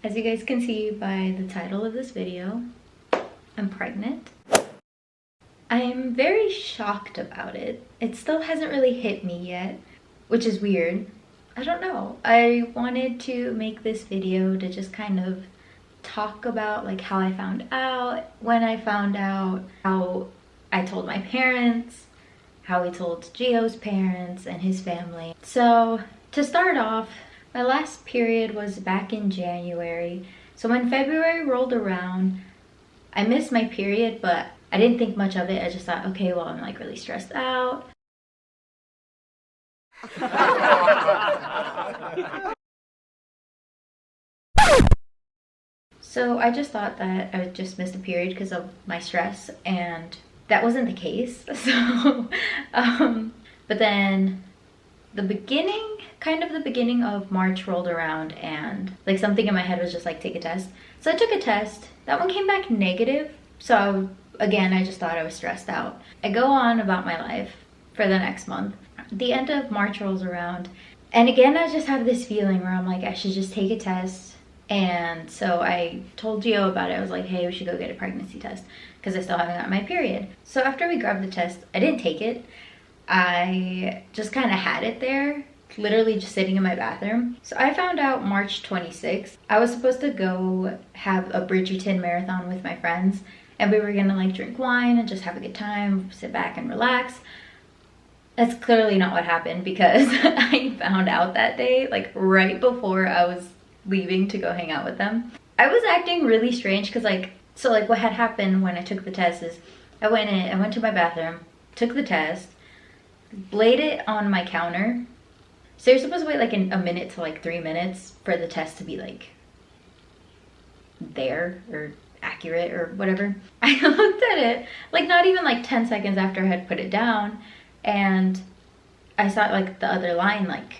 As you guys can see by the title of this video, I'm pregnant. I'm very shocked about it. It still hasn't really hit me yet, which is weird. I don't know. I wanted to make this video to just kind of talk about like how I found out, when I found out, how I told my parents, how he told Gio's parents and his family. So to start off, my last period was back in January. So when February rolled around, I missed my period, but I didn't think much of it. I just thought, okay, well, I'm like really stressed out. So I just thought that I would just miss a period because of my stress, and that wasn't the case. So, but then the beginning of March rolled around, and like something in my head was just like, take a test. So I took a test. That one came back negative. So again, I just thought I was stressed out. I go on about my life for the next month. The end of March rolls around, and again, I just have this feeling where I'm like, I should just take a test. And so I told Gio about it. I was like, hey, we should go get a pregnancy test because I still haven't gotten my period. So after we grabbed the test, I didn't take it. I just kind of had it there, literally just sitting in my bathroom. So I found out March 26th. I was supposed to go have a Bridgerton marathon with my friends, and we were gonna like drink wine and just have a good time, sit back and relax. That's clearly not what happened because I found out that day, like right before I was leaving to go hang out with them. I was acting really strange because so what had happened when I took the test is I went to my bathroom, took the test, laid it on my counter. So you're supposed to wait like a minute to like 3 minutes for the test to be like there or accurate or whatever. I looked at it like not even like 10 seconds after I had put it down, and I saw like the other line like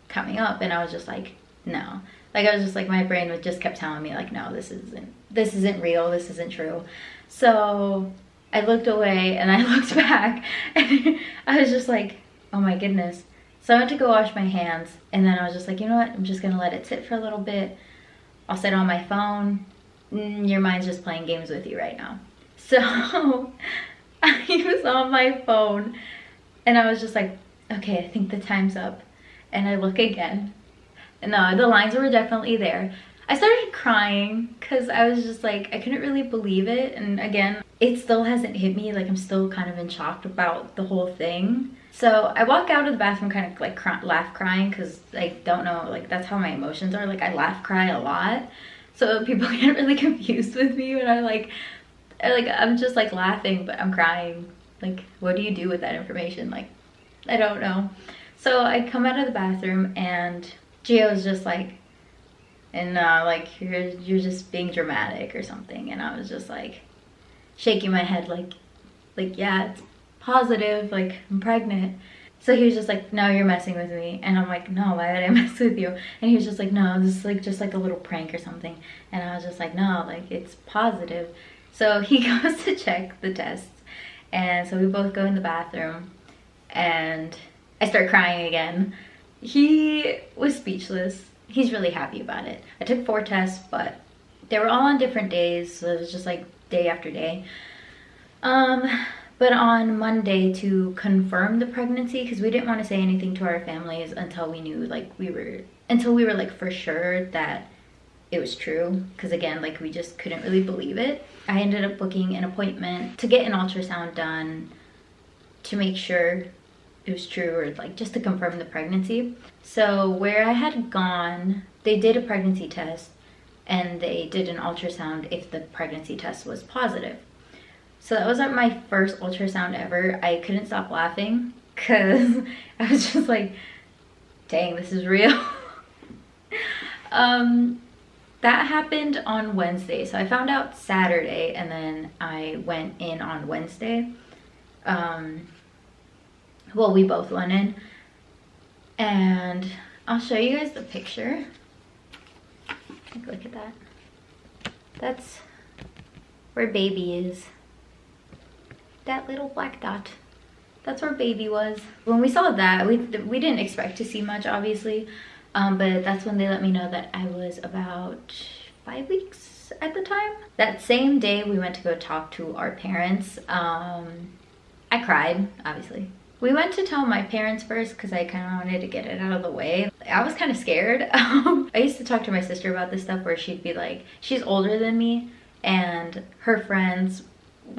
coming up, and I was just like, no. Like I was just like, my brain would just kept telling me like, no, this isn't real, this isn't true. So I looked away and I looked back and I was just like, oh my goodness. So I went to go wash my hands, and then I was just like, you know what, I'm just gonna let it sit for a little bit. I'll sit on my phone. Your mind's just playing games with you right now. So I was on my phone and I was just like, okay, I think the time's up. And I look again. No, the lines were definitely there. I started crying because I was just like, I couldn't really believe it. And again, it still hasn't hit me. Like I'm still kind of in shock about the whole thing. So I walk out of the bathroom kind of like laugh crying because I don't know, like that's how my emotions are. Like I laugh cry a lot. So people get really confused with me when I'm just like laughing, but I'm crying. Like what do you do with that information? Like, I don't know. So I come out of the bathroom and Gio's just like, and like you're just being dramatic or something, and I was just like shaking my head like yeah, it's positive, like I'm pregnant. So he was just like, no, you're messing with me, and I'm like, no, why would I mess with you? And he was just like, no, this is like just like a little prank or something, and I was just like, no, like it's positive. So he goes to check the tests, and so we both go in the bathroom, and I start crying again. He was speechless. He's really happy about it. I took 4 tests, but they were all on different days, so it was just like day after day. But on Monday, to confirm the pregnancy, because we didn't want to say anything to our families until we knew until we were like for sure that it was true, because again, like we just couldn't really believe it. I ended up booking an appointment to get an ultrasound done to make sure it was true, or like just to confirm the pregnancy. So where I had gone, they did a pregnancy test and they did an ultrasound if the pregnancy test was positive. So that was like my first ultrasound ever. I couldn't stop laughing because I was just like, dang, this is real. That happened on Wednesday. So I found out Saturday, and then I went in on Wednesday. Well, we both went in, and I'll show you guys the picture. Look at that. That's where baby is. That little black dot. That's where baby was. When we saw that, we didn't expect to see much, obviously. But that's when they let me know that I was about 5 weeks at the time. That same day we went to go talk to our parents. I cried, obviously. We went to tell my parents first because I kind of wanted to get it out of the way. I was kind of scared. I used to talk to my sister about this stuff where she'd be like, she's older than me, and her friends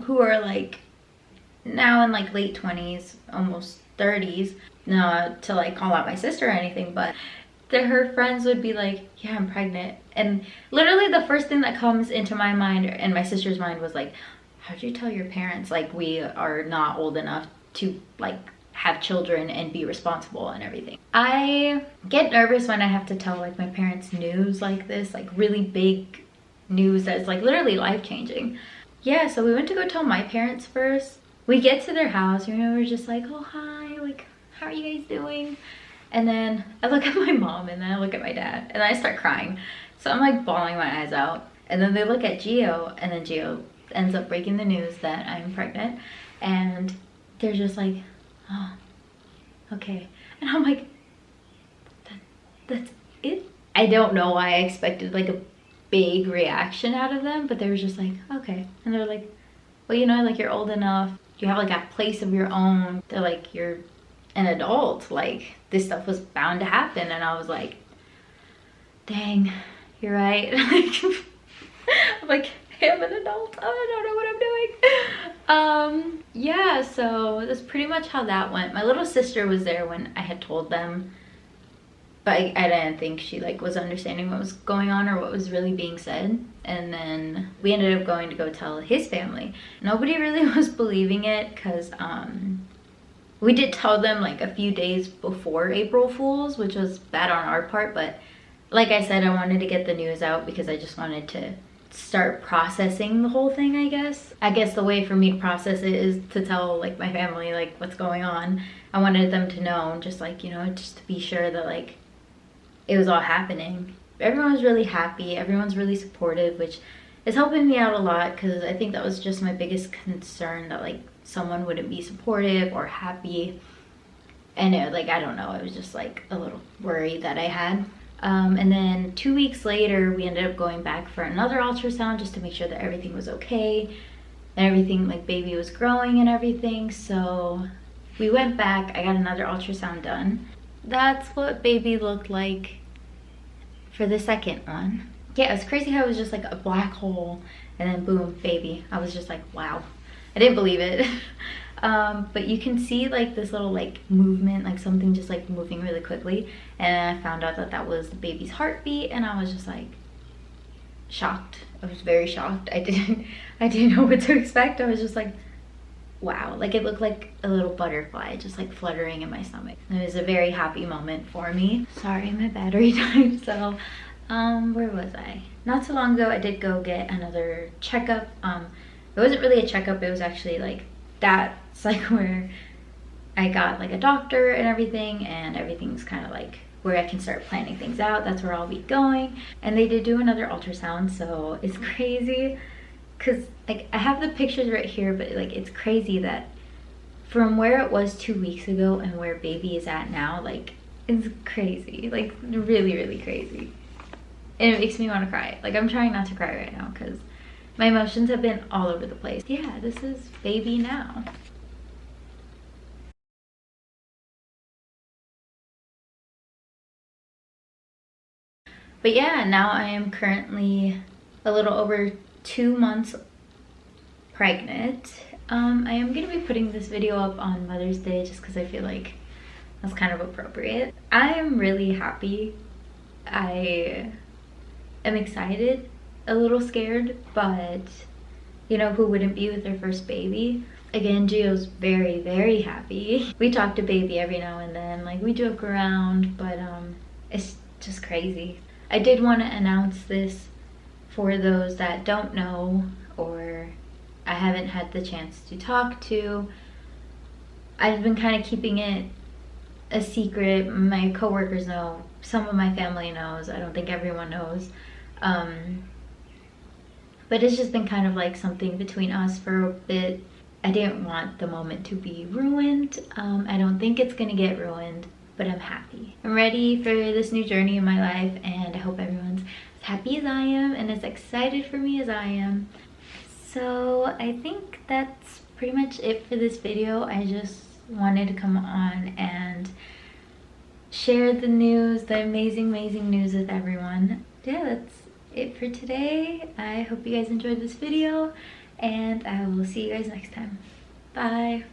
who are like now in like late 20s, almost 30s, not to like call out my sister or anything, but her friends would be like, yeah, I'm pregnant. And literally the first thing that comes into my mind and my sister's mind was like, how'd you tell your parents like we are not old enough to like have children and be responsible and everything? I get nervous when I have to tell like my parents news like this, like really big news that's like literally life-changing. Yeah, so we went to go tell my parents first. We get to their house, you know, we're just like, oh hi, like how are you guys doing? And then I look at my mom and then I look at my dad and I start crying. So I'm like bawling my eyes out. And then they look at Gio, and then Gio ends up breaking the news that I'm pregnant. And they're just like, oh, okay. And I'm like, that's it? I don't know why I expected like a big reaction out of them, but they were just like, okay. And they're like, well, you know, like you're old enough, you have like a place of your own. They're like, you're an adult, like this stuff was bound to happen. And I was like, dang, you're right. I'm like, hey, I'm an adult, I don't know what I'm doing. Yeah, so that's pretty much how that went. My little sister was there when I had told them, but I didn't think she like was understanding what was going on or what was really being said. And then we ended up going to go tell his family. Nobody really was believing it because we did tell them like a few days before April Fools, which was bad on our part, but like I said, I wanted to get the news out because I just wanted to start processing the whole thing, I guess. I guess the way for me to process it is to tell like my family like what's going on. I wanted them to know, just like, you know, just to be sure that like it was all happening. Everyone's really happy, everyone's really supportive, which is helping me out a lot because I think that was just my biggest concern, that like someone wouldn't be supportive or happy. And it, like, I don't know, it was just like a little worry that I had. And then 2 weeks later, we ended up going back for another ultrasound just to make sure that everything was okay and everything, like baby was growing and everything. So we went back, I got another ultrasound done. That's what baby looked like for the second one. Yeah, it's crazy how it was just like a black hole and then boom, baby. I was just like, wow. I didn't believe it. But you can see like this little like movement, like something just like moving really quickly. And I found out that that was the baby's heartbeat, and I was just like shocked. I was very shocked. I didn't know what to expect. I was just like, wow. Like it looked like a little butterfly just like fluttering in my stomach. It was a very happy moment for me. Sorry, my battery died. So where was I? Not so long ago I did go get another checkup. It wasn't really a checkup, it was actually like that's like where I got like a doctor and everything's kind of like where I can start planning things out. That's where I'll be going. And they did do another ultrasound, so it's crazy because like I have the pictures right here, but like it's crazy that from where it was 2 weeks ago and where baby is at now, like it's crazy, like really, really crazy. And it makes me want to cry. Like I'm trying not to cry right now because my emotions have been all over the place. Yeah, this is baby now. But yeah, now I am currently a little over 2 months pregnant. I am gonna be putting this video up on Mother's Day just because I feel like that's kind of appropriate. I am really happy. I am excited, a little scared, but you know, who wouldn't be with their first baby? Again, Gio's very, very happy. We talk to baby every now and then, like we joke around, but it's just crazy. I did want to announce this for those that don't know or I haven't had the chance to talk to. I've been kind of keeping it a secret. My coworkers know, some of my family knows, I don't think everyone knows. But it's just been kind of like something between us for a bit. I didn't want the moment to be ruined. I don't think it's gonna get ruined. but I'm happy. I'm ready for this new journey in my life, and I hope everyone's as happy as I am and as excited for me as I am. So I think that's pretty much it for this video. I just wanted to come on and share the news, the amazing news with everyone. Yeah, that's it for today. I hope you guys enjoyed this video, and I will see you guys next time. Bye.